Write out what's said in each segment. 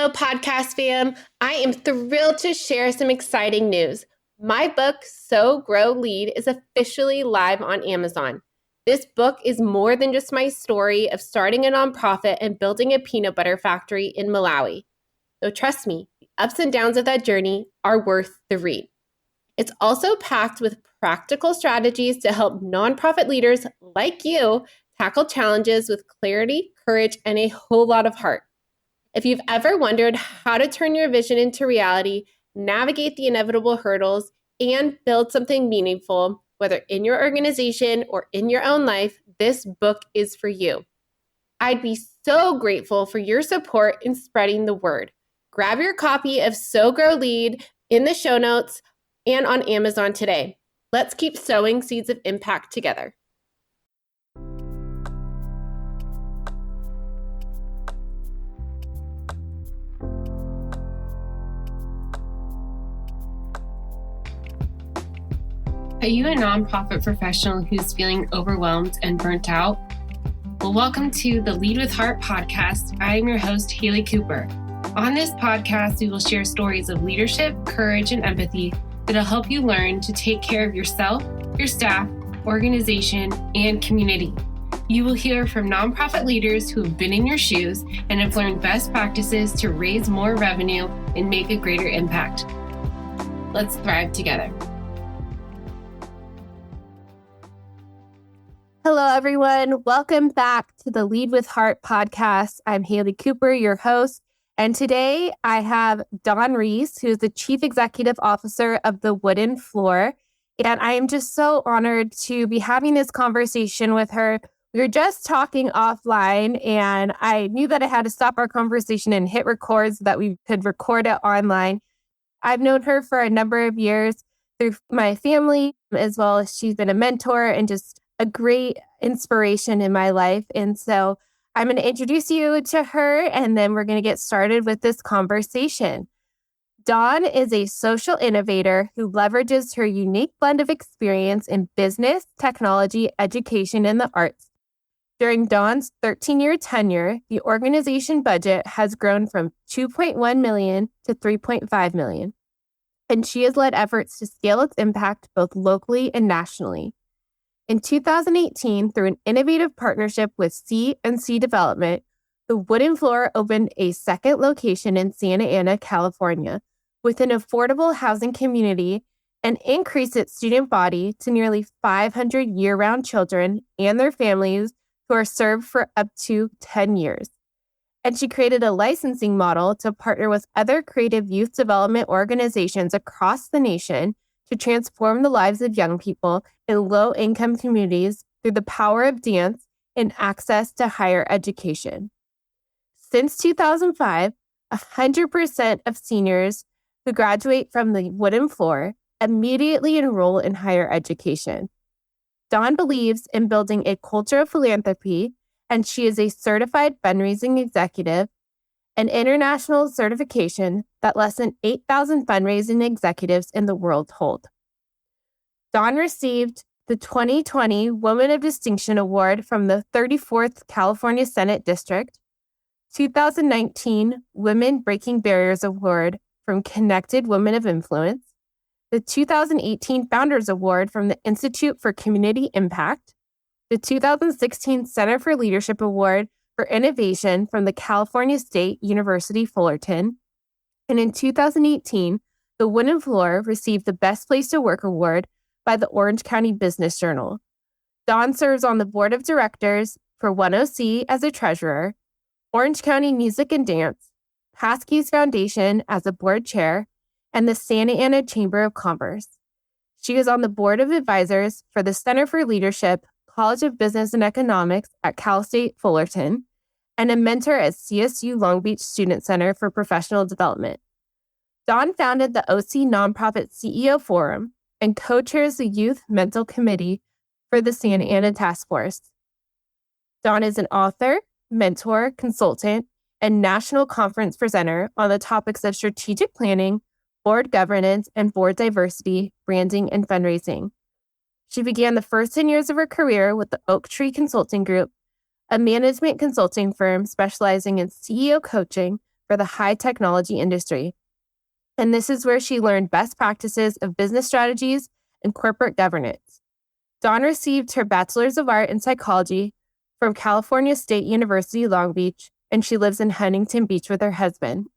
Hello, podcast fam. I am thrilled to share some exciting news. My book, Sow, Grow, Lead, is officially live on Amazon. This book is more than just my story of starting a nonprofit and building a peanut butter factory in Malawi. Though trust me, the ups and downs of that journey are worth the read. It's also packed with practical strategies to help nonprofit leaders like you tackle challenges with clarity, courage, and a whole lot of heart. If you've ever wondered how to turn your vision into reality, navigate the inevitable hurdles, and build something meaningful, whether in your organization or in your own life, this book is for you. I'd be so grateful for your support in spreading the word. Grab your copy of Sow, Grow, Lead in the show notes and on Amazon today. Let's keep sowing seeds of impact together. Are you a nonprofit professional who's feeling overwhelmed and burnt out? Well, welcome to the Lead with Heart podcast. I am your host, Haley Cooper. On this podcast, we will share stories of leadership, courage, and empathy that'll help you learn to take care of yourself, your staff, organization, and community. You will hear from nonprofit leaders who have been in your shoes and have learned best practices to raise more revenue and make a greater impact. Let's thrive together. Hello, everyone. Welcome back to the Lead with Heart podcast. I'm Haley Cooper, your host. And today I have Dawn Reese, who is the Chief Executive Officer of the Wooden Floor. And I am just so honored to be having this conversation with her. We were just talking offline, and I knew that I had to stop our conversation and hit record so that we could record it online. I've known her for a number of years through my family, as well as she's been a mentor and just a great inspiration in my life. And so I'm going to introduce you to her, and then we're going to get started with this conversation. Dawn is a social innovator who leverages her unique blend of experience in business, technology, education, and the arts. During Dawn's 13-year tenure, the organization budget has grown from $2.1 million to $3.5 million, and she has led efforts to scale its impact both locally and nationally. In 2018, through an innovative partnership with C&C Development, the Wooden Floor opened a second location in Santa Ana, California, with an affordable housing community and increased its student body to nearly 500 year-round children and their families who are served for up to 10 years. And she created a licensing model to partner with other creative youth development organizations across the nation to transform the lives of young people in low-income communities through the power of dance and access to higher education. Since 2005, 100% of seniors who graduate from the Wooden Floor immediately enroll in higher education. Dawn believes in building a culture of philanthropy, and she is a certified fundraising executive, an international certification that less than 8,000 fundraising executives in the world hold. Dawn received the 2020 Woman of Distinction Award from the 34th California Senate District, 2019 Women Breaking Barriers Award from Connected Women of Influence, the 2018 Founders Award from the Institute for Community Impact, the 2016 Center for Leadership Award for Innovation from the California State University Fullerton, and in 2018, the Wooden Floor received the Best Place to Work Award by the Orange County Business Journal. Dawn serves on the board of directors for 10C as a treasurer, Orange County Music and Dance, Passkeys Foundation as a board chair, and the Santa Ana Chamber of Commerce. She is on the board of advisors for the Center for Leadership, College of Business and Economics at Cal State Fullerton, and a mentor at CSU Long Beach Student Center for Professional Development. Dawn founded the OC Nonprofit CEO Forum and co-chairs the Youth Mental Committee for the Santa Ana Task Force. Dawn is an author, mentor, consultant, and national conference presenter on the topics of strategic planning, board governance, and board diversity, branding, and fundraising. She began the first 10 years of her career with the Oak Tree Consulting Group, a management consulting firm specializing in CEO coaching for the high technology industry. And this is where she learned best practices of business strategies and corporate governance. Dawn received her Bachelor's of Art in Psychology from California State University, Long Beach, and she lives in Huntington Beach with her husband.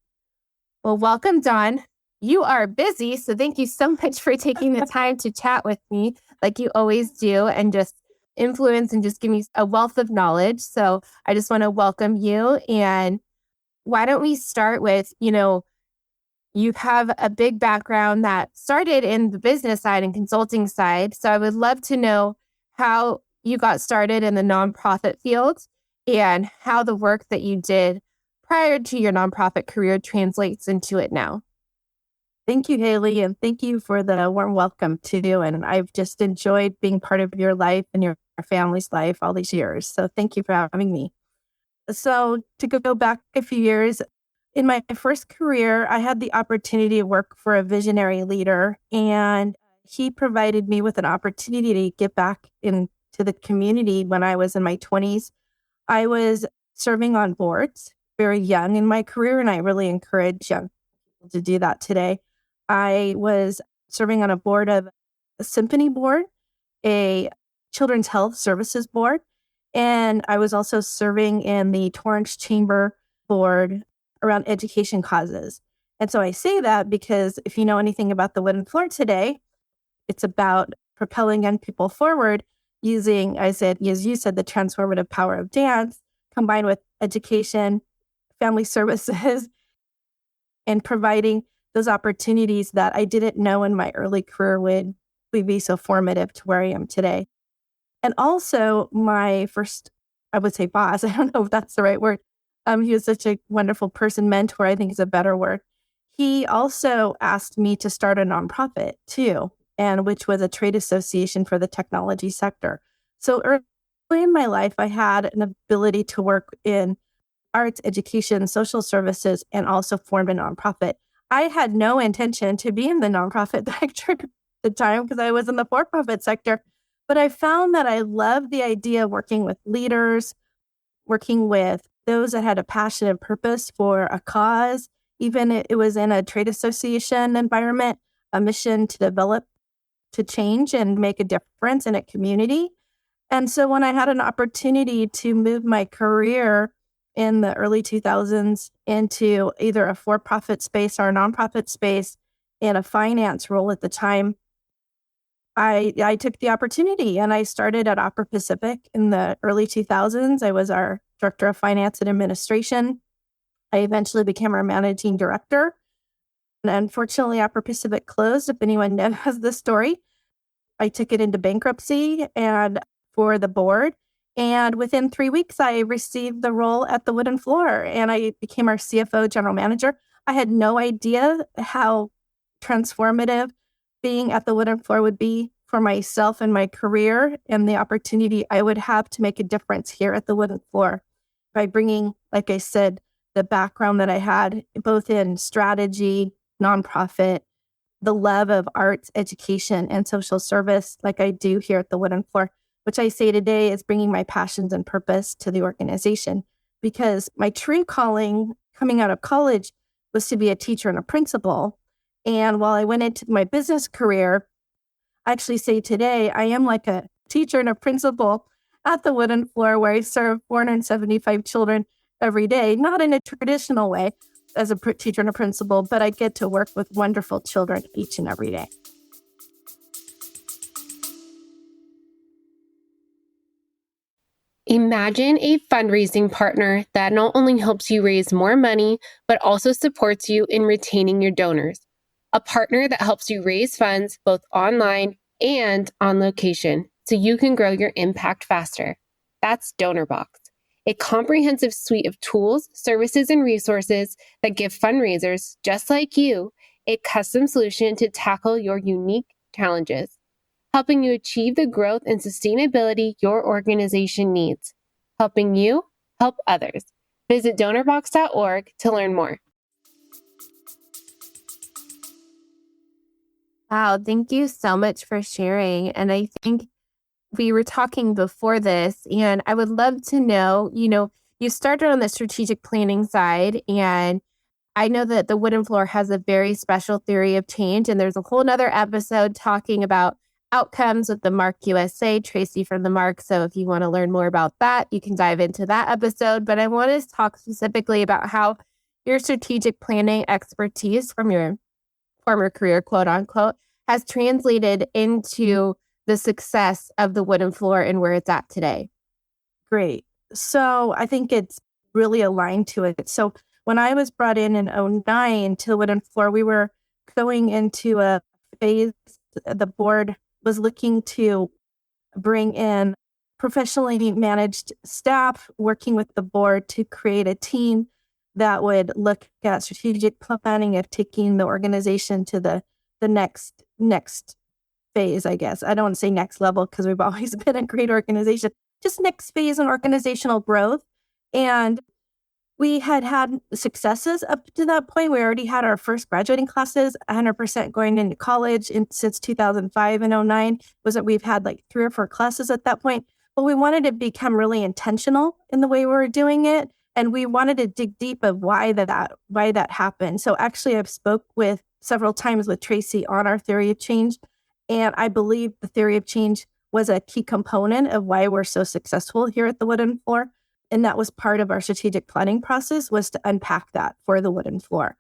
Well, welcome, Dawn. You are busy, so thank you so much for taking the time to chat with me like you always do and just influence and just give me a wealth of knowledge. So I just want to welcome you. And why don't we start with, you have a big background that started in the business side and consulting side. So I would love to know how you got started in the nonprofit field and how the work that you did prior to your nonprofit career translates into it now. Thank you, Haley, and thank you for the warm welcome too. And I've just enjoyed being part of your life and your family's life all these years. So thank you for having me. So to go back a few years, in my first career, I had the opportunity to work for a visionary leader, and he provided me with an opportunity to get back into the community when I was in my 20s. I was serving on boards very young in my career, and I really encourage young people to do that today. I was serving on a board of a symphony board, a children's health services board, and I was also serving in the Torrance Chamber board around education causes. And so I say that because if you know anything about the wooden floor today, it's about propelling young people forward using, as you said, the transformative power of dance combined with education, family services, and providing those opportunities that I didn't know in my early career would be so formative to where I am today. And also my first, I would say boss, I don't know if that's the right word. He was such a wonderful person, mentor, I think is a better word. He also asked me to start a nonprofit too, and which was a trade association for the technology sector. So early in my life, I had an ability to work in arts, education, social services, and also formed a nonprofit. I had no intention to be in the nonprofit sector at the time because I was in the for-profit sector, but I found that I loved the idea of working with leaders, working with those that had a passion and purpose for a cause, even it was in a trade association environment, a mission to develop, to change and make a difference in a community. And so when I had an opportunity to move my career in the early 2000s into either a for-profit space or a nonprofit space in a finance role at the time, I took the opportunity and I started at Opera Pacific in the early 2000s. I was our director of finance and administration. I eventually became our managing director. And unfortunately, Opera Pacific closed, if anyone knows the story. I took it into bankruptcy and for the board. And within 3 weeks, I received the role at the wooden floor and I became our CFO general manager. I had no idea how transformative being at the wooden floor would be for myself and my career and the opportunity I would have to make a difference here at the wooden floor by bringing, like I said, the background that I had both in strategy, nonprofit, the love of arts, education, and social service like I do here at the wooden floor, which I say today is bringing my passions and purpose to the organization because my true calling coming out of college was to be a teacher and a principal. And while I went into my business career, I actually say today I am like a teacher and a principal at the wooden floor where I serve 475 children every day, not in a traditional way as a teacher and a principal, but I get to work with wonderful children each and every day. Imagine a fundraising partner that not only helps you raise more money, but also supports you in retaining your donors. A partner that helps you raise funds both online and on location so you can grow your impact faster. That's DonorBox, a comprehensive suite of tools, services, and resources that give fundraisers just like you a custom solution to tackle your unique challenges, helping you achieve the growth and sustainability your organization needs, helping you help others. Visit donorbox.org to learn more. Wow, thank you so much for sharing. And I think we were talking before this, and I would love to know, you started on the strategic planning side and I know that the wooden floor has a very special theory of change, and there's a whole nother episode talking about outcomes with the Mark USA, Tracy from the Mark. So if you want to learn more about that, you can dive into that episode. But I want to talk specifically about how your strategic planning expertise from your former career, quote unquote, has translated into the success of the wooden floor and where it's at today. Great. So I think it's really aligned to it. So when I was brought in 2009 to the wooden floor, we were going into a phase. The board was looking to bring in professionally managed staff working with the board to create a team that would look at strategic planning of taking the organization to the next phase, I guess. I don't want to say next level because we've always been a great organization, just next phase in organizational growth. And we had successes up to that point. We already had our first graduating classes, 100% going into college since 2005 and 2009 was that we've had like 3 or 4 classes at that point. But we wanted to become really intentional in the way we were doing it. And we wanted to dig deep of why that happened. So actually I've spoke with several times with Tracy on our theory of change. And I believe the theory of change was a key component of why we're so successful here at the wooden floor. And that was part of our strategic planning process, was to unpack that for the wooden floor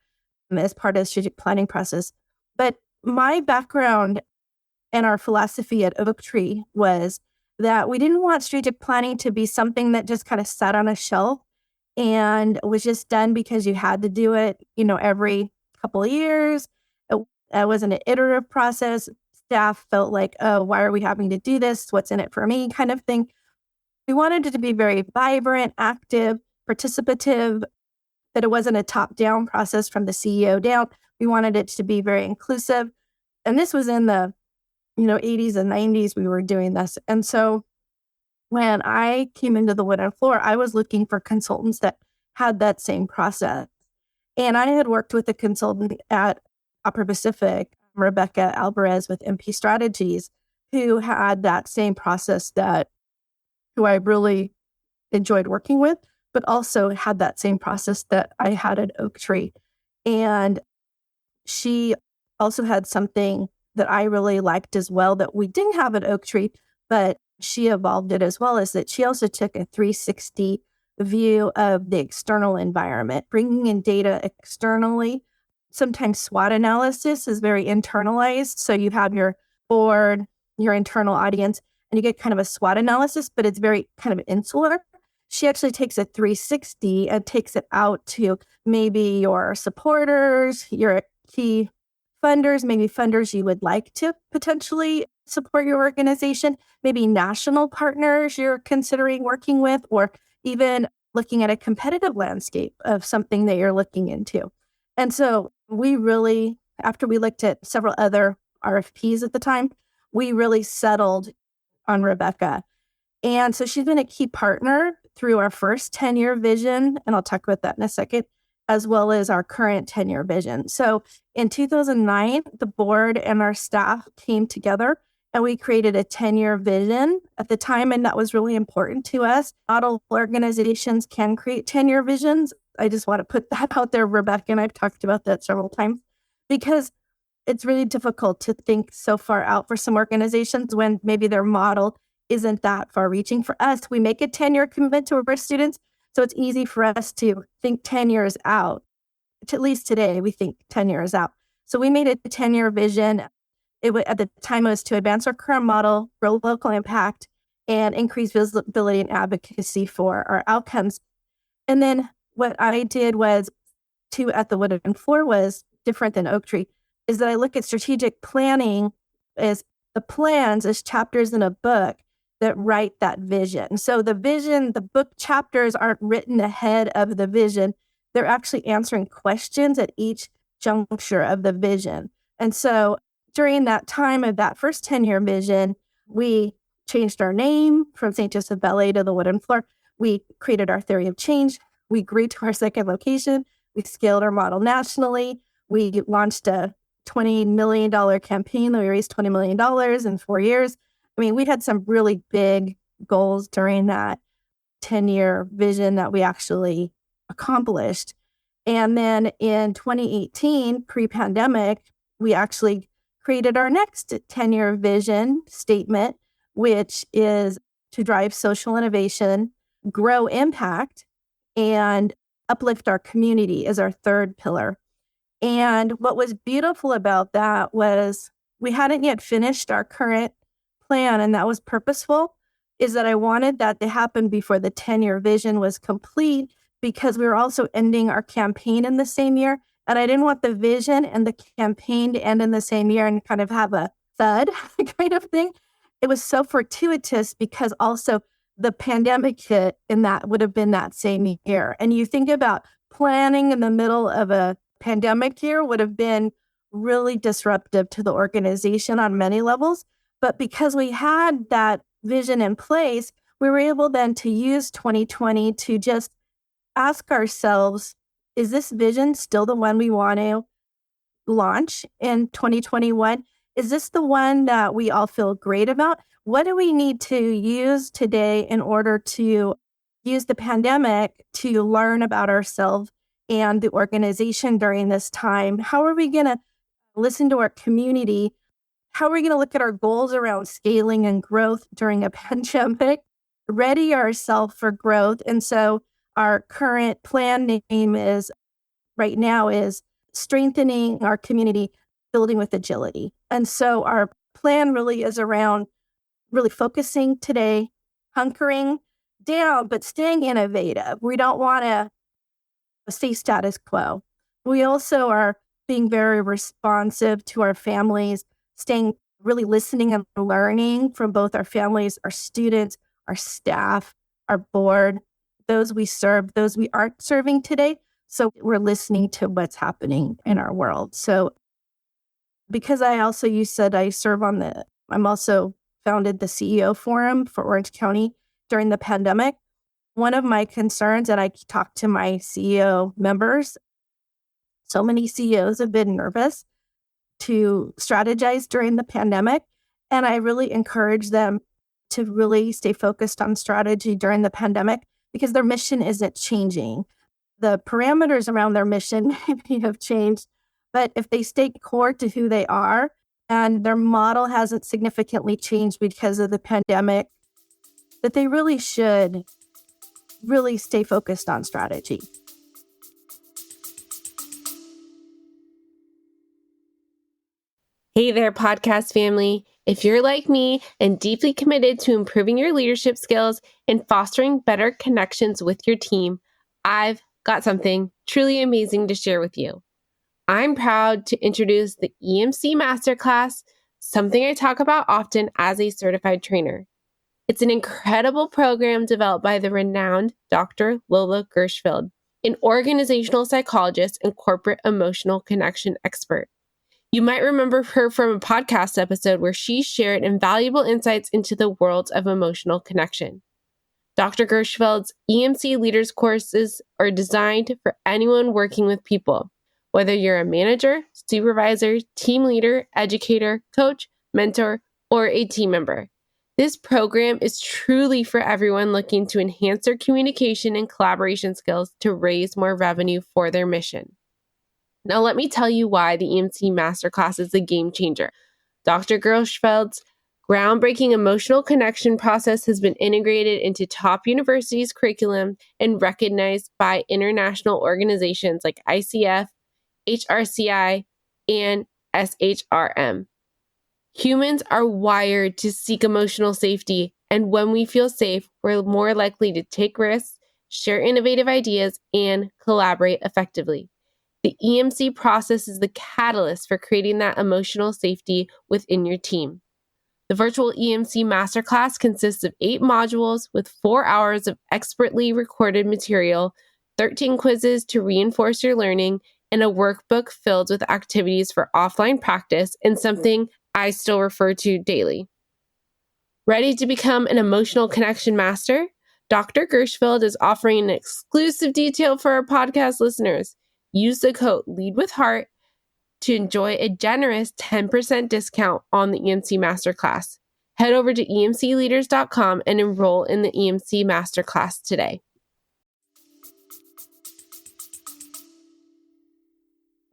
as part of the strategic planning process. But my background and our philosophy at Oak Tree was that we didn't want strategic planning to be something that just kind of sat on a shelf and was just done because you had to do it, every couple of years. It wasn't an iterative process. Staff felt like, oh, why are we having to do this? What's in it for me? Kind of thing. We wanted it to be very vibrant, active, participative, that it wasn't a top-down process from the CEO down. We wanted it to be very inclusive. And this was in the 80s and 90s we were doing this. And so when I came into the wooden floor, I was looking for consultants that had that same process. And I had worked with a consultant at Upper Pacific, Rebecca Alvarez with MP Strategies, who had that same process who I really enjoyed working with, but also had that same process that I had at Oak Tree. And she also had something that I really liked as well that we didn't have at Oak Tree, but she evolved it as well, is that she also took a 360 view of the external environment, bringing in data externally. Sometimes SWOT analysis is very internalized. So you have your board, your internal audience, and you get kind of a SWOT analysis, but it's very kind of insular. She actually takes a 360 and takes it out to maybe your supporters, your key funders, maybe funders you would like to potentially support your organization, maybe national partners you're considering working with, or even looking at a competitive landscape of something that you're looking into. And so we really, after we looked at several other RFPs at the time, we really settled on Rebecca. And so she's been a key partner through our first 10-year vision, and I'll talk about that in a second, as well as our current 10-year vision. So in 2009, the board and our staff came together and we created a 10-year vision at the time, and that was really important to us. Not all organizations can create 10-year visions. I just want to put that out there, Rebecca, and I've talked about that several times, because it's really difficult to think so far out for some organizations when maybe their model isn't that far reaching. For us, we make a 10-year commitment to our students, so it's easy for us to think 10 years out. At least today, we think 10 years out. So we made a 10-year vision. At the time, it was to advance our current model, grow local impact, and increase visibility and advocacy for our outcomes. And then what I did was at the wooden floor was different than Oak Tree, is that I look at strategic planning as the plans as chapters in a book that write that vision. So the vision, the book chapters aren't written ahead of the vision. They're actually answering questions at each juncture of the vision. And so during that time of that first 10-year vision, we changed our name from St. Joseph Ballet to the wooden floor. We created our theory of change. We grew to our second location. We scaled our model nationally. We launched a $20 million campaign that we raised $20 million in 4 years. I mean, we had some really big goals during that 10-year vision that we actually accomplished. And then in 2018, pre-pandemic, we actually created our next 10-year vision statement, which is to drive social innovation, grow impact, and uplift our community as our third pillar. And what was beautiful about that was we hadn't yet finished our current plan, and that was purposeful, is that I wanted that to happen before the 10-year vision was complete, because we were also ending our campaign in the same year. And I didn't want the vision and the campaign to end in the same year and kind of have a thud kind of thing. It was so fortuitous because also the pandemic hit, and that would have been that same year. And you think about planning in the middle of a pandemic year would have been really disruptive to the organization on many levels. But because we had that vision in place, we were able then to use 2020 to just ask ourselves, is this vision still the one we want to launch in 2021? Is this the one that we all feel great about? What do we need to use today in order to use the pandemic to learn about ourselves and the organization during this time? How are we going to listen to our community? How are we going to look at our goals around scaling and growth during a pandemic? Ready ourselves for growth. And so our current plan name is right now is strengthening our community, building with agility. And so our plan really is around really focusing today, hunkering down, but staying innovative. We don't want to stay status quo. We also are being very responsive to our families, staying really listening and learning from both our families, our students, our staff, our board, those we serve, those we aren't serving today. So we're listening to what's happening in our world. So because you said I serve I'm also founded the CEO Forum for Orange County during the pandemic. One of my concerns, and I talked to my CEO members, so many CEOs have been nervous to strategize during the pandemic. And I really encourage them to really stay focused on strategy during the pandemic because their mission isn't changing. The parameters around their mission maybe have changed, but if they stay core to who they are and their model hasn't significantly changed because of the pandemic, that they really should really stay focused on strategy. Hey there, podcast family. If you're like me and deeply committed to improving your leadership skills and fostering better connections with your team, I've got something truly amazing to share with you. I'm proud to introduce the EMC Masterclass, something I talk about often as a certified trainer. It's an incredible program developed by the renowned Dr. Lola Gershfeld, an organizational psychologist and corporate emotional connection expert. You might remember her from a podcast episode where she shared invaluable insights into the world of emotional connection. Dr. Gershfeld's EMC Leaders courses are designed for anyone working with people, whether you're a manager, supervisor, team leader, educator, coach, mentor, or a team member. This program is truly for everyone looking to enhance their communication and collaboration skills to raise more revenue for their mission. Now, let me tell you why the EMC Masterclass is a game changer. Dr. Gershfeld's groundbreaking emotional connection process has been integrated into top universities' curriculum and recognized by international organizations like ICF, HRCI, and SHRM. Humans are wired to seek emotional safety, and when we feel safe, we're more likely to take risks, share innovative ideas, and collaborate effectively. The EMC process is the catalyst for creating that emotional safety within your team. The virtual EMC Masterclass consists of 8 modules with 4 hours of expertly recorded material, 13 quizzes to reinforce your learning, and a workbook filled with activities for offline practice and something I still refer to daily. Ready to become an emotional connection master? Dr. Gershfeld is offering an exclusive detail for our podcast listeners. Use the code LEADWITHHEART to enjoy a generous 10% discount on the EMC Masterclass. Head over to emcleaders.com and enroll in the EMC Masterclass today.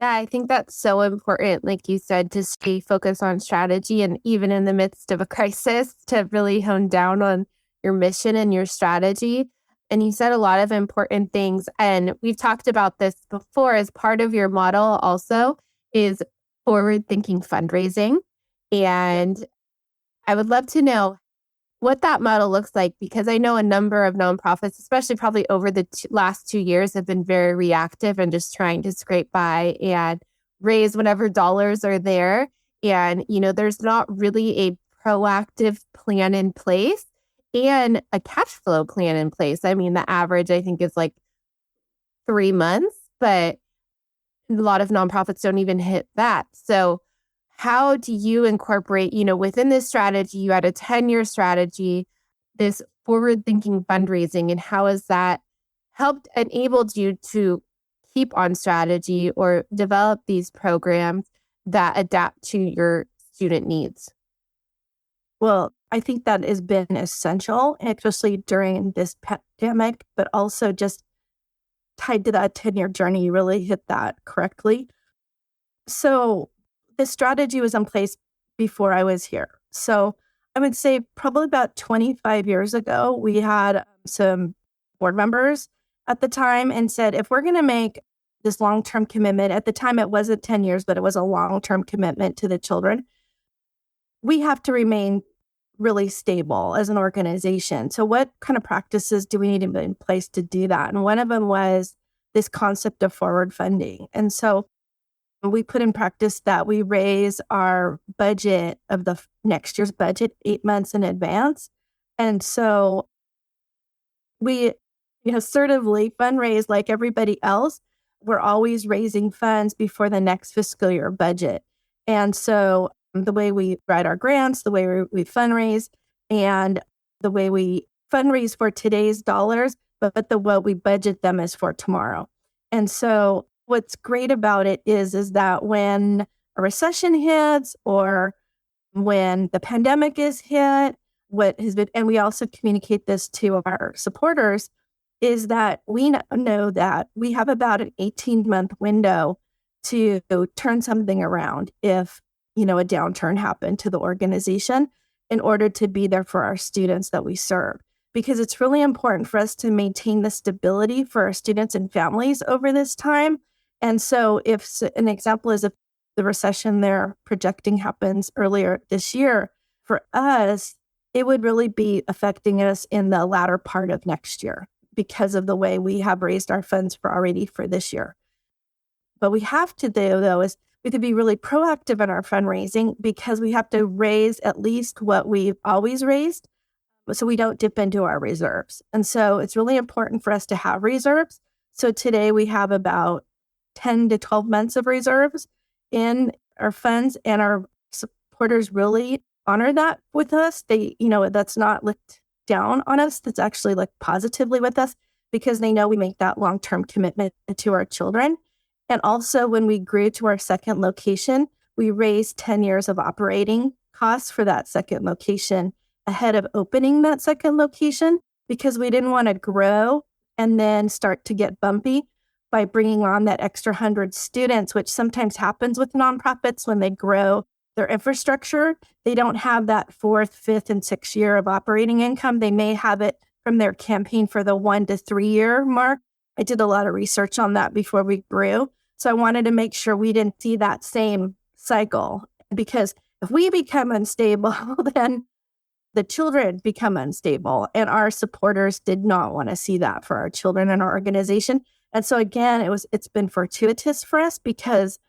Yeah, I think that's so important, like you said, to stay focused on strategy and even in the midst of a crisis to really hone down on your mission and your strategy. And you said a lot of important things. And we've talked about this before as part of your model also is forward thinking fundraising. And I would love to know what that model looks like, because I know a number of nonprofits, especially probably over the last 2 years, have been very reactive and just trying to scrape by and raise whatever dollars are there. And, there's not really a proactive plan in place and a cash flow plan in place. I mean, the average, I think, is like 3 months, but a lot of nonprofits don't even hit that. So how do you incorporate, within this strategy, you had a 10-year strategy, this forward thinking fundraising, and how has that helped enabled you to keep on strategy or develop these programs that adapt to your student needs? Well, I think that has been essential, especially during this pandemic, but also just tied to that 10-year journey. You really hit that correctly. So the strategy was in place before I was here. So I would say probably about 25 years ago, we had some board members at the time and said, if we're going to make this long-term commitment, at the time it wasn't 10 years, but it was a long-term commitment to the children, we have to remain really stable as an organization. So what kind of practices do we need to be in place to do that? And one of them was this concept of forward funding. And so we put in practice that we raise our budget of the next year's budget 8 months in advance. And so we assertively fundraise like everybody else. We're always raising funds before the next fiscal year budget. And so the way we write our grants, the way we fundraise, and the way we fundraise for today's dollars, but what we budget them is for tomorrow. And so what's great about it is that when a recession hits or when the pandemic is hit, and we also communicate this to our supporters, is that we know that we have about an 18-month window to turn something around if, a downturn happened to the organization in order to be there for our students that we serve. Because it's really important for us to maintain the stability for our students and families over this time. And so if an example is if the recession they're projecting happens earlier this year, for us, it would really be affecting us in the latter part of next year because of the way we have raised our funds for this year. But we have to do, though, is we have to be really proactive in our fundraising because we have to raise at least what we've always raised so we don't dip into our reserves. And so it's really important for us to have reserves. So today we have about 10 to 12 months of reserves in our funds, and our supporters really honor that with us. They, that's not looked down on us. That's actually looked positively with us because they know we make that long-term commitment to our children. And also when we grew to our second location, we raised 10 years of operating costs for that second location ahead of opening that second location because we didn't want to grow and then start to get bumpy by bringing on that extra 100 students, which sometimes happens with nonprofits when they grow their infrastructure. They don't have that fourth, fifth, and sixth year of operating income. They may have it from their campaign for the 1 to 3 year mark. I did a lot of research on that before we grew. So I wanted to make sure we didn't see that same cycle, because if we become unstable, then the children become unstable, and our supporters did not want to see that for our children and our organization. And so again, it's been fortuitous for us because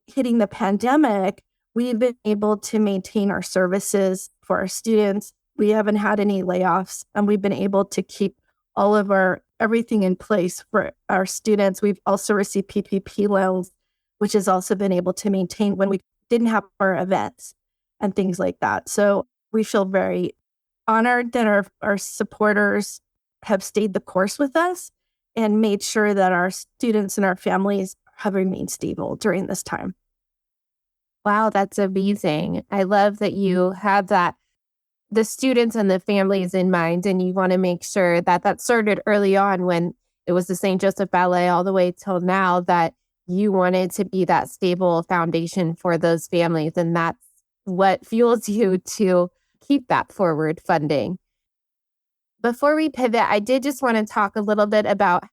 hitting the pandemic, we've been able to maintain our services for our students. We haven't had any layoffs, and we've been able to keep all of everything in place for our students. We've also received PPP loans, which has also been able to maintain when we didn't have our events and things like that. So we feel very honored that our supporters have stayed the course with us and made sure that our students and our families have remained stable during this time. Wow, that's amazing. I love that you have the students and the families in mind, and you want to make sure that started early on when it was the St. Joseph Ballet all the way till now, that you wanted to be that stable foundation for those families. And that's what fuels you to keep that forward funding. Before we pivot, I did just want to talk a little bit about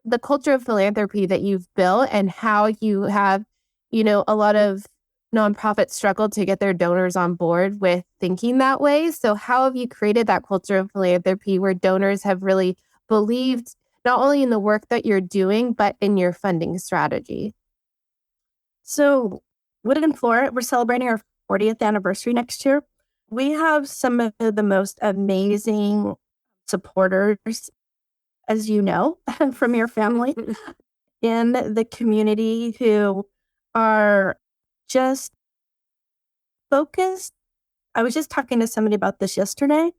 the culture of philanthropy that you've built and how you have, a lot of nonprofits struggle to get their donors on board with thinking that way. So how have you created that culture of philanthropy where donors have really believed not only in the work that you're doing, but in your funding strategy? So Wooded Floor, we're celebrating our 40th anniversary next year. We have some of the most amazing supporters, as you know, from your family in the community who are just focused. I was just talking to somebody about this yesterday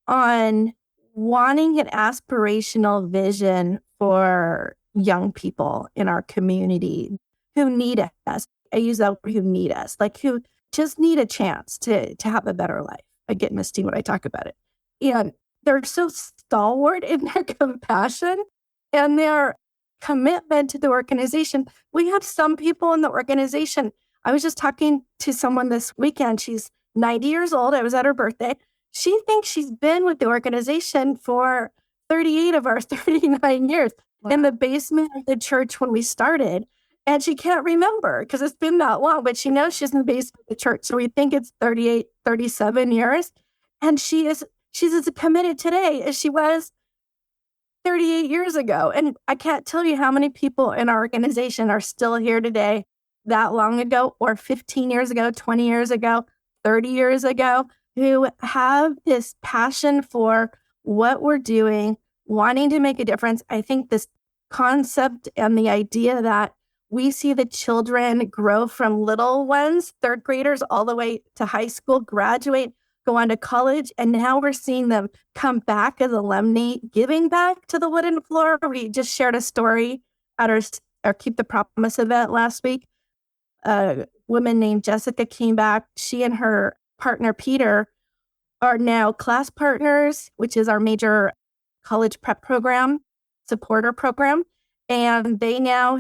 on wanting an aspirational vision for young people in our community who need us. I use that word, who need us, like who just need a chance to have a better life. I get misty when I talk about it. And they're so stalwart in their compassion and their commitment to the organization. We have some people in the organization. I was just talking to someone this weekend. She's 90 years old. I was at her birthday. She thinks she's been with the organization for 38 of our 39 years. Wow. In the basement of the church when we started. And she can't remember because it's been that long, but she knows she's in the basement of the church. So we think it's 38, 37 years. And she's as committed today as she was 38 years ago. And I can't tell you how many people in our organization are still here today that long ago, or 15 years ago, 20 years ago, 30 years ago, who have this passion for what we're doing, wanting to make a difference. I think this concept and the idea that we see the children grow from little ones, third graders, all the way to high school, graduate, go on to college, and now we're seeing them come back as alumni, giving back to the Wooden Floor. We just shared a story at our Keep the Promise event last week. A woman named Jessica came back. She and her partner, Peter, are now class partners, which is our major college prep program, supporter program. And they now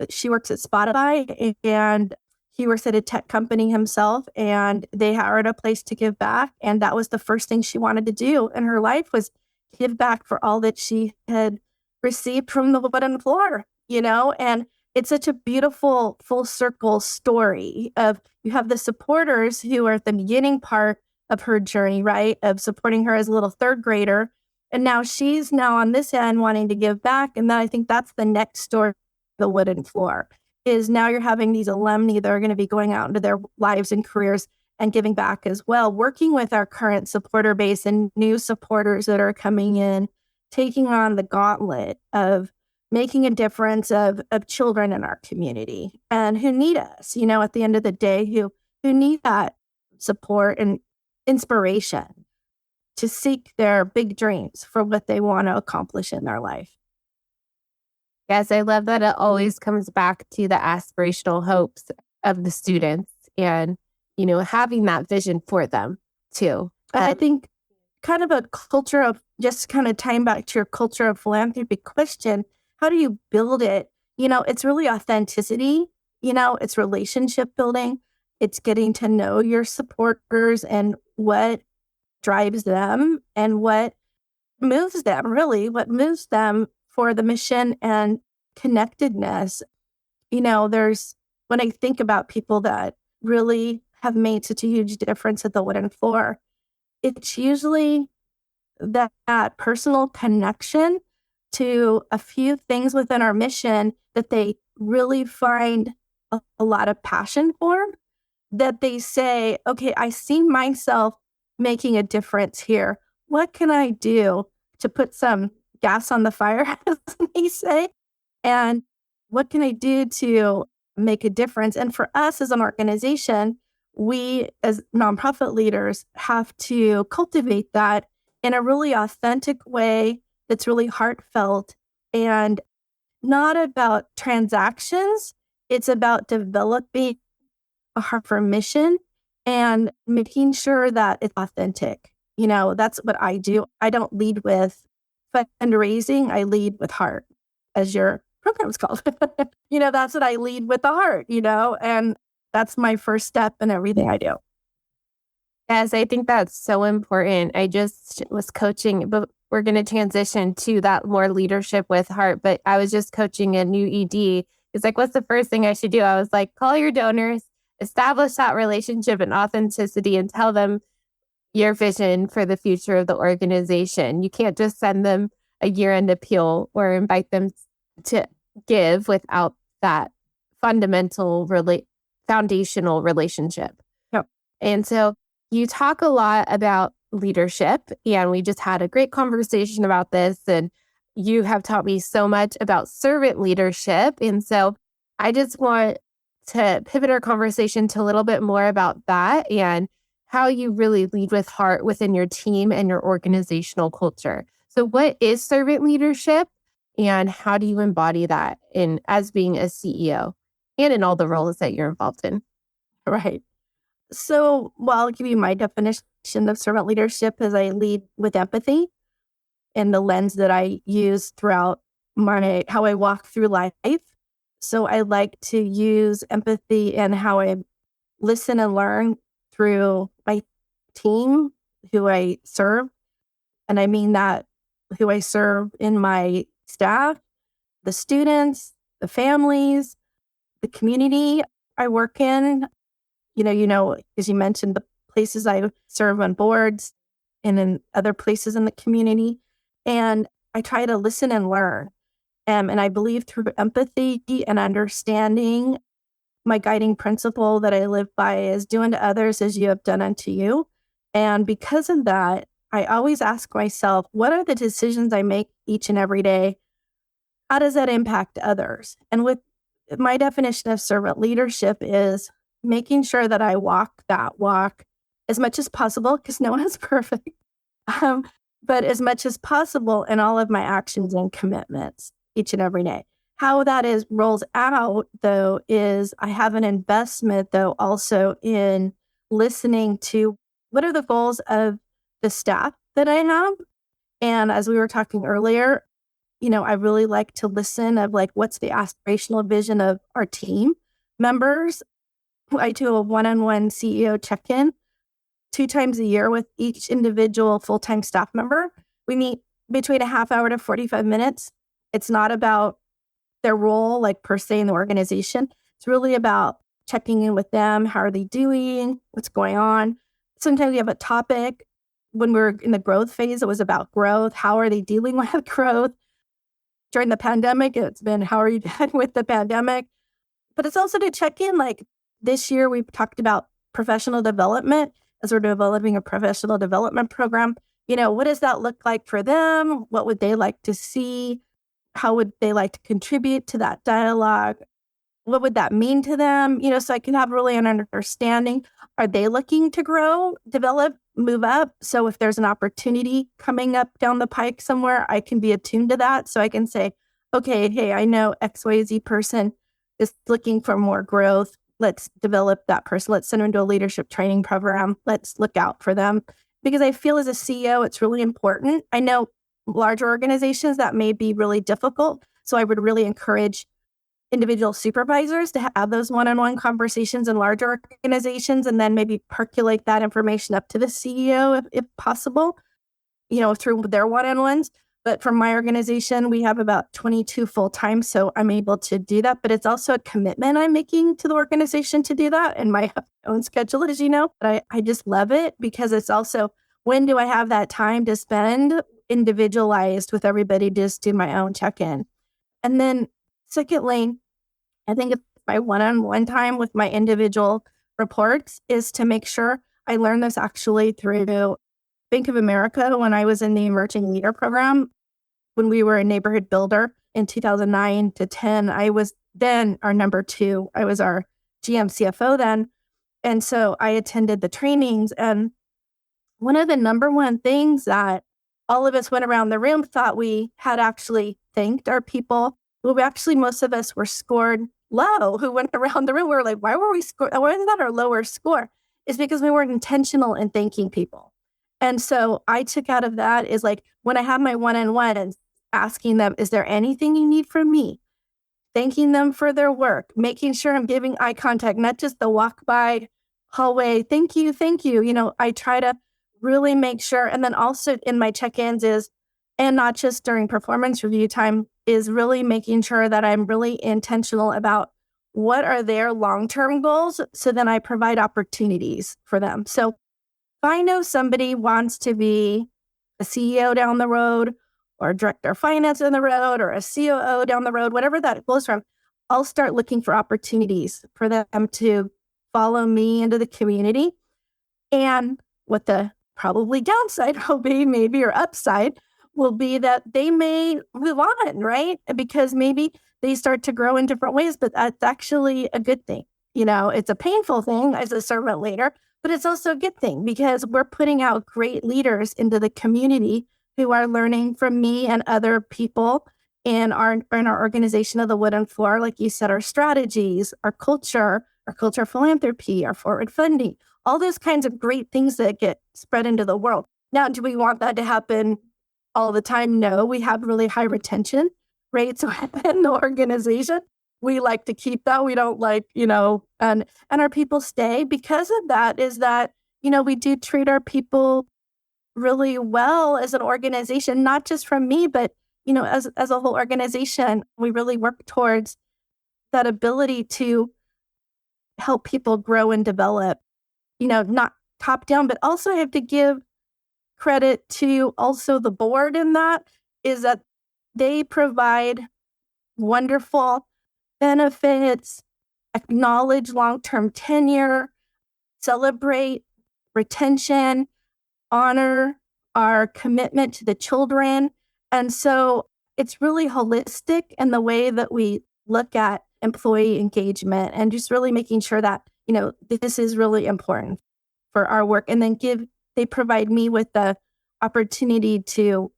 she works at Spotify and he works at a tech company himself, and they are a place to give back. And that was the first thing she wanted to do in her life, was give back for all that she had received from the Wooden Floor, and it's such a beautiful full circle story of, you have the supporters who are at the beginning part of her journey, right? Of supporting her as a little third grader. And now she's on this end wanting to give back. And then I think that's the next story, the Wooden Floor, is now you're having these alumni that are going to be going out into their lives and careers and giving back as well, working with our current supporter base and new supporters that are coming in, taking on the gauntlet of making a difference of children in our community and who need us, at the end of the day, who need that support and inspiration to seek their big dreams for what they want to accomplish in their life. Yes, I love that it always comes back to the aspirational hopes of the students and, having that vision for them too. I think kind of a culture of, just kind of tying back to your culture of philanthropy question, how do you build it? It's really authenticity, it's relationship building. It's getting to know your supporters and what drives them and what moves them, really, what moves them for the mission and connectedness. When I think about people that really have made such a huge difference at the Wooden Floor, it's usually that personal connection to a few things within our mission that they really find a lot of passion for, that they say, okay, I see myself making a difference here. What can I do to put some gas on the fire, as they say? And what can I do to make a difference? And for us as an organization, we as nonprofit leaders have to cultivate that in a really authentic way that's really heartfelt and not about transactions. It's about developing a heart for mission and making sure that it's authentic. That's what I do. I don't lead with fundraising. I lead with heart, as your program's called. That's what I lead with the heart, and that's my first step in everything I do. Yes, I think that's so important. I just was coaching, but we're going to transition to that more leadership with heart. But I was just coaching a new ED. It's like, what's the first thing I should do? I was like, call your donors, establish that relationship and authenticity, and tell them your vision for the future of the organization. You can't just send them a year-end appeal or invite them to give without that foundational relationship. Yep. And so you talk a lot about leadership, and we just had a great conversation about this, and you have taught me so much about servant leadership. And so I just want to pivot our conversation to a little bit more about that and how you really lead with heart within your team and your organizational culture. So what is servant leadership, and how do you embody that as being a CEO and in all the roles that you're involved in? Right. So, I'll give you my definition of servant leadership as I lead with empathy and the lens that I use throughout how I walk through life. So I like to use empathy and how I listen and learn through my team, who I serve. And I mean that who I serve in my staff, the students, the families, the community I work in. As you mentioned, the places I serve on boards and in other places in the community. And I try to listen and learn. And I believe through empathy and understanding, my guiding principle that I live by is do unto others as you have done unto you. And because of that, I always ask myself, what are the decisions I make each and every day? How does that impact others? And with my definition of servant leadership is making sure that I walk that walk as much as possible, because no one is perfect, but as much as possible in all of my actions and commitments each and every day. How that rolls out, though, is I have an investment, though, also in listening to what are the goals of the staff that I have. And as we were talking earlier, I really like to listen of what's the aspirational vision of our team members. I do a one-on-one CEO check-in 2 times a year with each individual full-time staff member. We meet between a half hour to 45 minutes. It's not about their role, per se in the organization. It's really about checking in with them. How are they doing? What's going on? Sometimes we have a topic. When we're in the growth phase, it was about growth. How are they dealing with growth? During the pandemic, it's been, how are you doing with the pandemic? But it's also to check in, this year, we've talked about professional development as we're developing a professional development program. What does that look like for them? What would they like to see? How would they like to contribute to that dialogue? What would that mean to them? So I can have really an understanding. Are they looking to grow, develop, move up? So if there's an opportunity coming up down the pike somewhere, I can be attuned to that. So I can say, okay, hey, I know XYZ person is looking for more growth. Let's develop that person. Let's send them into a leadership training program. Let's look out for them. Because I feel as a CEO, it's really important. I know larger organizations that may be really difficult. So I would really encourage individual supervisors to have those one-on-one conversations in larger organizations, and then maybe percolate that information up to the CEO if possible, through their one-on-ones. But for my organization, we have about 22 full-time, so I'm able to do that. But it's also a commitment I'm making to the organization to do that in my own schedule, as you know. But I just love it because it's also, when do I have that time to spend individualized with everybody, just do my own check-in? And then secondly, I think my one-on-one time with my individual reports is to make sure I learned this actually through Bank of America when I was in the Emerging Leader Program. When we were a neighborhood builder in 2009 to 10, I was then our number 2. I was our GM CFO then. And so I attended the trainings. And one of the number one things that all of us went around the room thought we had actually thanked our people. Well, most of us were scored low who went around the room. We were like, why were we scored? Why is that our lower score? It's because we weren't intentional in thanking people. And so I took out of that is when I have my one-on-one and asking them, is there anything you need from me? thanking them for their work, making sure I'm giving eye contact, not just the walk by hallway. Thank you. Thank you. I try to really make sure. And then also in my check-ins and not just during performance review time, is really making sure that I'm really intentional about what are their long-term goals. So then I provide opportunities for them. So if I know somebody wants to be a CEO down the road, or a director of finance down the road, or a COO down the road, whatever that goes from, I'll start looking for opportunities for them to follow me into the community. And what the probably downside will be, maybe, or upside will be that they may move on, right? Because maybe they start to grow in different ways, but that's actually a good thing. It's a painful thing as a servant leader, but it's also a good thing because we're putting out great leaders into the community who are learning from me and other people in our organization of the Wooden Floor. Like you said, our strategies, our culture philanthropy, our forward funding, all those kinds of great things that get spread into the world. Now, do we want that to happen all the time? No, we have really high retention rates in the organization. We like to keep that. We don't and our people stay because of that, is that, we do treat our people really well as an organization, not just from me, but, as a whole organization. We really work towards that ability to help people grow and develop, not top down, but also I have to give credit to also the board in that, is that they provide wonderful benefits, acknowledge long-term tenure, celebrate retention, honor our commitment to the children. And so it's really holistic in the way that we look at employee engagement, and just really making sure that, this is really important for our work. And then they provide me with the opportunity to,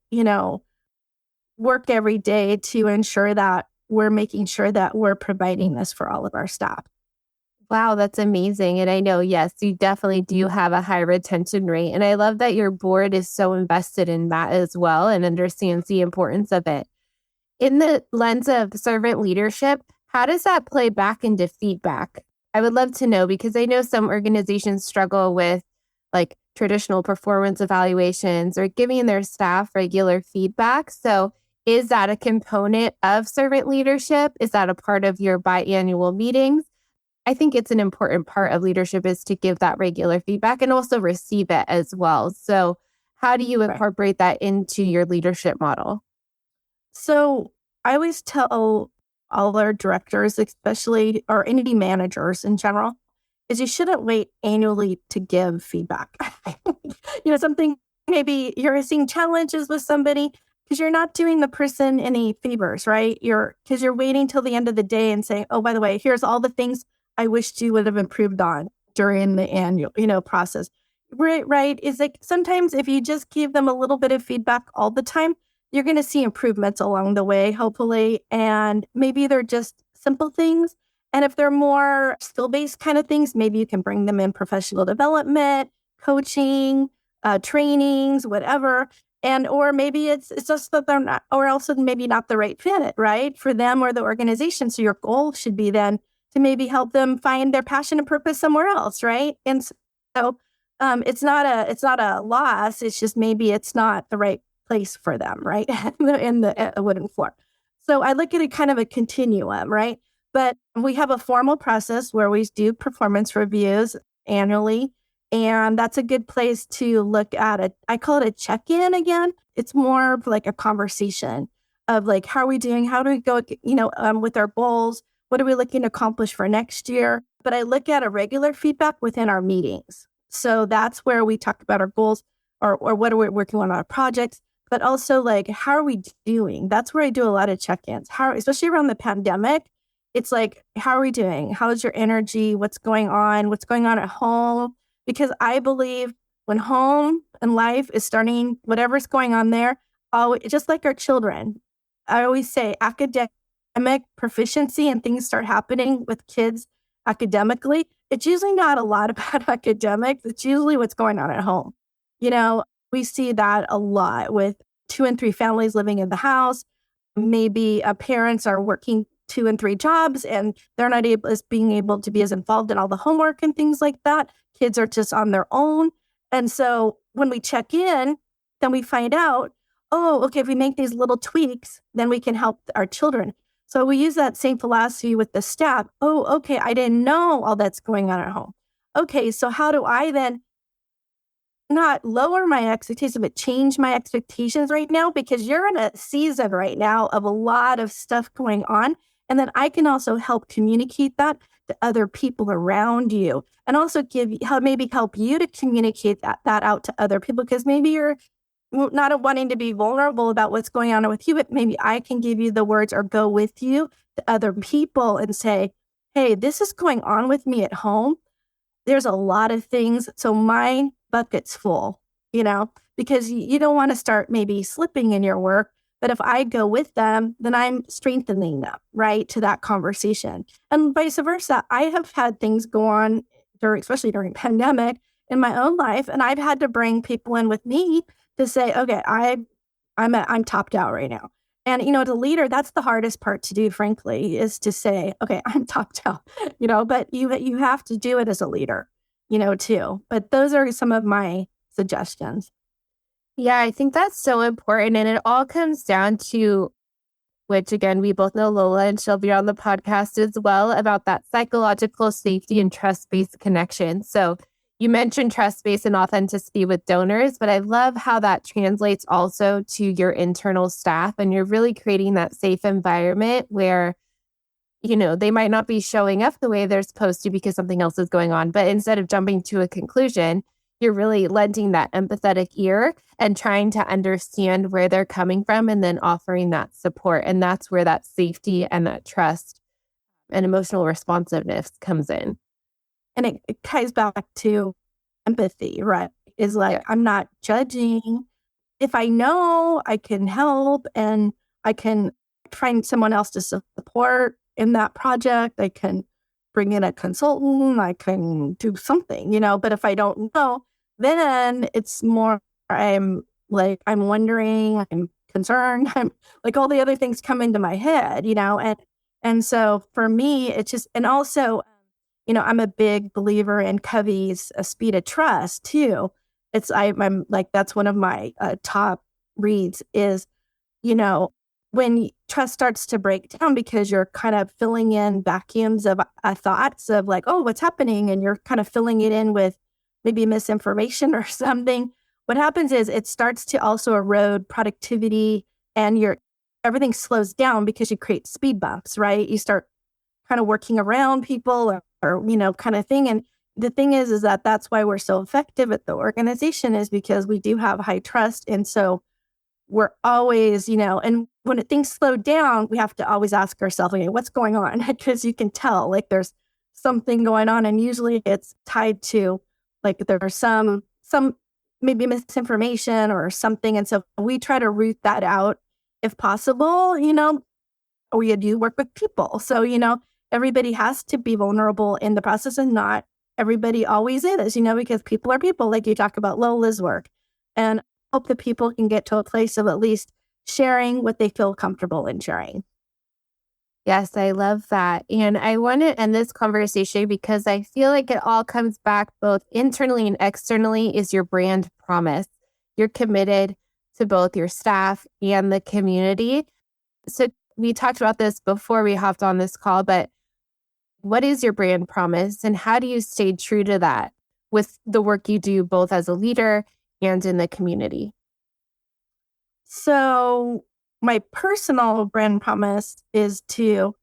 work every day to ensure that we're making sure that we're providing this for all of our staff. Wow, that's amazing. And I know, yes, you definitely do have a high retention rate. And I love that your board is so invested in that as well and understands the importance of it. In the lens of servant leadership, how does that play back into feedback? I would love to know, because I know some organizations struggle with traditional performance evaluations or giving their staff regular feedback. So is that a component of servant leadership? Is that a part of your biannual meetings? I think it's an important part of leadership, is to give that regular feedback and also receive it as well. So how do you incorporate that into your leadership model? So I always tell all our directors, especially, or any managers in general, is you shouldn't wait annually to give feedback. Something, maybe you're seeing challenges with somebody, because you're not doing the person any favors, right? Because you're waiting till the end of the day and saying, oh, by the way, here's all the things I wished you would have improved on during the annual, process. Right. Is sometimes if you just give them a little bit of feedback all the time, you're going to see improvements along the way, hopefully. And maybe they're just simple things. And if they're more skill-based kind of things, maybe you can bring them in professional development, coaching, trainings, whatever. Or maybe it's just that they're not, or also maybe not the right fit, right, for them or the organization. So your goal should be then to maybe help them find their passion and purpose somewhere else, right? And so it's not a loss. It's just maybe it's not the right place for them, right, in the Wooden Floor. So I look at it kind of a continuum, right? But we have a formal process where we do performance reviews annually. And that's a good place to look at it. I call it a check-in again. It's more of like a conversation of how are we doing? How do we go, with our goals? What are we looking to accomplish for next year? But I look at a regular feedback within our meetings. So that's where we talk about our goals or what are we working on our projects, but also how are we doing? That's where I do a lot of check-ins. Especially around the pandemic, it's how are we doing? How's your energy? What's going on? What's going on at home? Because I believe when home and life is starting, whatever's going on there, just like our children, I always say academic proficiency and things start happening with kids academically. It's usually not a lot about academics. It's usually what's going on at home. We see that a lot with 2 and 3 families living in the house. Maybe parents are working 2 and 3 jobs, and they're not being able to be as involved in all the homework and things like that. Kids are just on their own. And so when we check in, then we find out, oh, okay, if we make these little tweaks, then we can help our children. So we use that same philosophy with the staff. Oh, okay, I didn't know all that's going on at home. Okay, so how do I then not lower my expectations, but change my expectations right now? Because you're in a season right now of a lot of stuff going on. And then I can also help communicate that to other people around you, and also maybe help you to communicate that out to other people, because maybe you're not wanting to be vulnerable about what's going on with you, but maybe I can give you the words or go with you to other people and say, hey, this is going on with me at home. There's a lot of things. So my bucket's full, because you don't want to start maybe slipping in your work. But if I go with them, then I'm strengthening them, right, to that conversation. And vice versa. I have had things go on especially during pandemic in my own life. And I've had to bring people in with me to say, okay, I'm topped out right now. And, as a leader, that's the hardest part to do, frankly, is to say, okay, I'm topped out, but you have to do it as a leader, too. But those are some of my suggestions. Yeah, I think that's so important. And it all comes down to, which again, we both know Lola, and she'll be on the podcast as well, about that psychological safety and trust-based connection. So you mentioned trust-based and authenticity with donors, but I love how that translates also to your internal staff. And you're really creating that safe environment where, they might not be showing up the way they're supposed to because something else is going on. But instead of jumping to a conclusion, you're really lending that empathetic ear and trying to understand where they're coming from and then offering that support. And that's where that safety and that trust and emotional responsiveness comes in. And it ties back to empathy, right? Is like, I'm not judging. If I know I can help and I can find someone else to support in that project, I can bring in a consultant, I can do something, But if I don't know, then it's more, I'm wondering, I'm concerned, I'm like all the other things come into my head, And so for me, it's just, and also, I'm a big believer in Covey's speed of trust too. I'm like, that's one of my top reads is, when trust starts to break down because you're kind of filling in vacuums of thoughts of like, oh, what's happening? And you're kind of filling it in with maybe misinformation or something. What happens is it starts to also erode productivity, and everything slows down because you create speed bumps, right? You start kind of working around people or kind of thing. And the thing is that that's why we're so effective at the organization, is because we do have high trust. And so we're always, and when things slow down, we have to always ask ourselves, okay, what's going on? Because you can tell like there's something going on. And usually it's tied to like there's some maybe misinformation or something. And so we try to root that out if possible, we do work with people. So, everybody has to be vulnerable in the process, and not everybody always is, because people are people, like you talk about Lola's work. And hope that people can get to a place of at least sharing what they feel comfortable in sharing. Yes, I love that. And I want to end this conversation because I feel like it all comes back both internally and externally is your brand promise. You're committed to both your staff and the community. So we talked about this before we hopped on this call, but what is your brand promise and how do you stay true to that with the work you do both as a leader and in the community? So my personal brand promise is to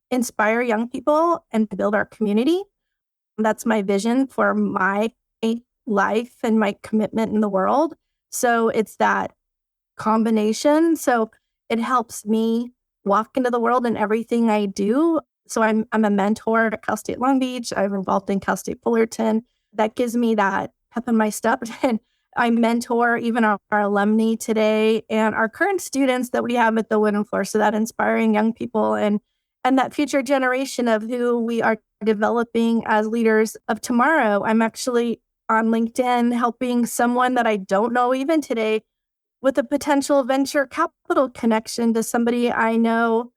inspire young people and build our community. That's my vision for my life and my commitment in the world. So it's that combination. So it helps me walk into the world in everything I do. So I'm a mentor at Cal State Long Beach. I'm involved in Cal State Fullerton. That gives me that pep in my step. And I mentor even our alumni today and our current students that we have at the Wooden Floor. So that inspiring young people and that future generation of who we are developing as leaders of tomorrow. I'm actually on LinkedIn helping someone that I don't know even today with a potential venture capital connection to somebody I know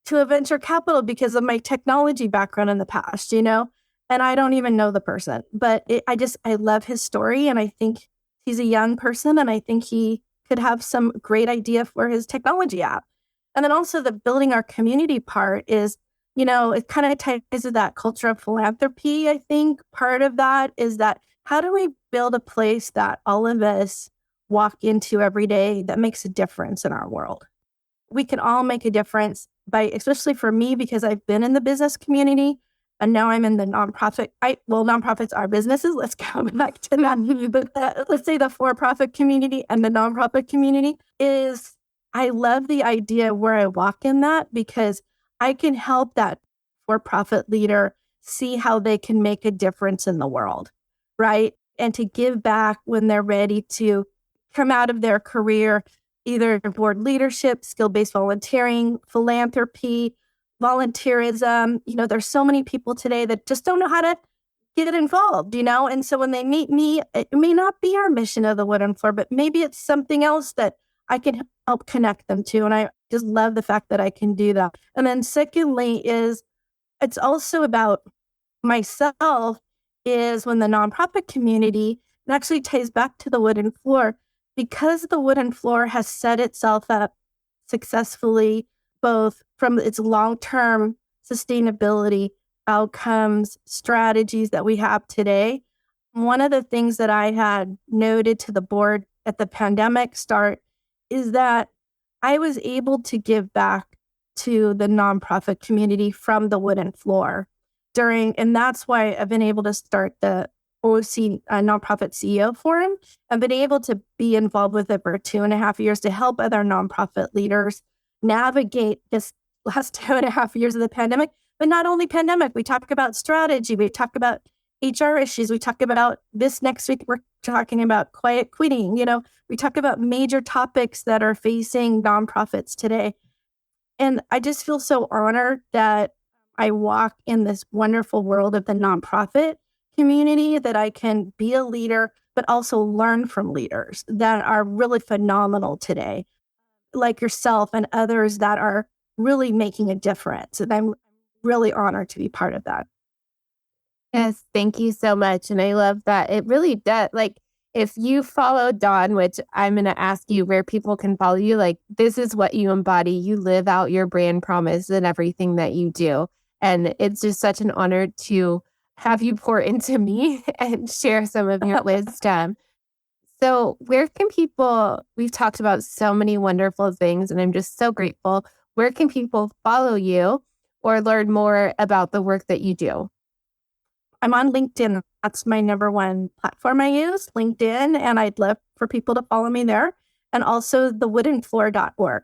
to a venture capital because of my technology background in the past, and I don't even know the person, but I love his story. And I think he's a young person, and I think he could have some great idea for his technology app. And then also the building our community part is, it kind of ties to that culture of philanthropy. I think part of that is that how do we build a place that all of us walk into every day that makes a difference in our world? We can all make a difference especially for me, because I've been in the business community and now I'm in the nonprofit. Nonprofits are businesses. Let's go back to that. But let's say the for-profit community and the nonprofit community is, I love the idea where I walk in that, because I can help that for-profit leader see how they can make a difference in the world, right? And to give back when they're ready to come out of their career, either board leadership, skill-based volunteering, philanthropy, volunteerism. There's so many people today that just don't know how to get involved, And so when they meet me, it may not be our mission of the Wooden Floor, but maybe it's something else that I can help connect them to. And I just love the fact that I can do that. And then secondly it's also about myself, is when the nonprofit community, it actually ties back to the Wooden Floor, because the Wooden Floor has set itself up successfully, both from its long-term sustainability outcomes, strategies that we have today. One of the things that I had noted to the board at the pandemic start is that I was able to give back to the nonprofit community from the Wooden Floor and that's why I've been able to start the OC Nonprofit CEO Forum. I've been able to be involved with it for 2.5 years to help other nonprofit leaders navigate this last 2.5 years of the pandemic. But not only pandemic, we talk about strategy, we talk about HR issues, we talk about this next week, we're talking about quiet quitting. We talk about major topics that are facing nonprofits today. And I just feel so honored that I walk in this wonderful world of the nonprofit community, that I can be a leader, but also learn from leaders that are really phenomenal today, like yourself and others that are really making a difference. And I'm really honored to be part of that. Yes, thank you so much. And I love that. It really does. If you follow Dawn, which I'm going to ask you where people can follow you, this is what you embody. You live out your brand promise in everything that you do. And it's just such an honor to have you pour into me and share some of your wisdom. So where can we've talked about so many wonderful things, and I'm just so grateful. Where can people follow you or learn more about the work that you do? I'm on LinkedIn. That's my number one platform I use, LinkedIn, and I'd love for people to follow me there. And also thewoodenfloor.org,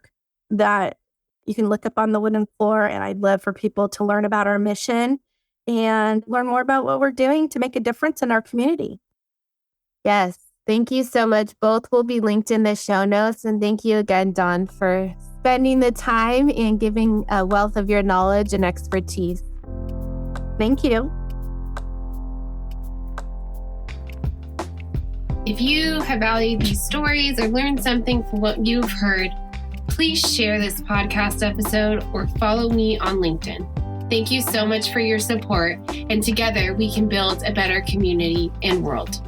that you can look up on the Wooden Floor, and I'd love for people to learn about our mission and learn more about what we're doing to make a difference in our community. Yes. Thank you so much. Both will be linked in the show notes. And thank you again, Dawn, for spending the time and giving a wealth of your knowledge and expertise. Thank you. If you have valued these stories or learned something from what you've heard, please share this podcast episode or follow me on LinkedIn. Thank you so much for your support, and together we can build a better community and world.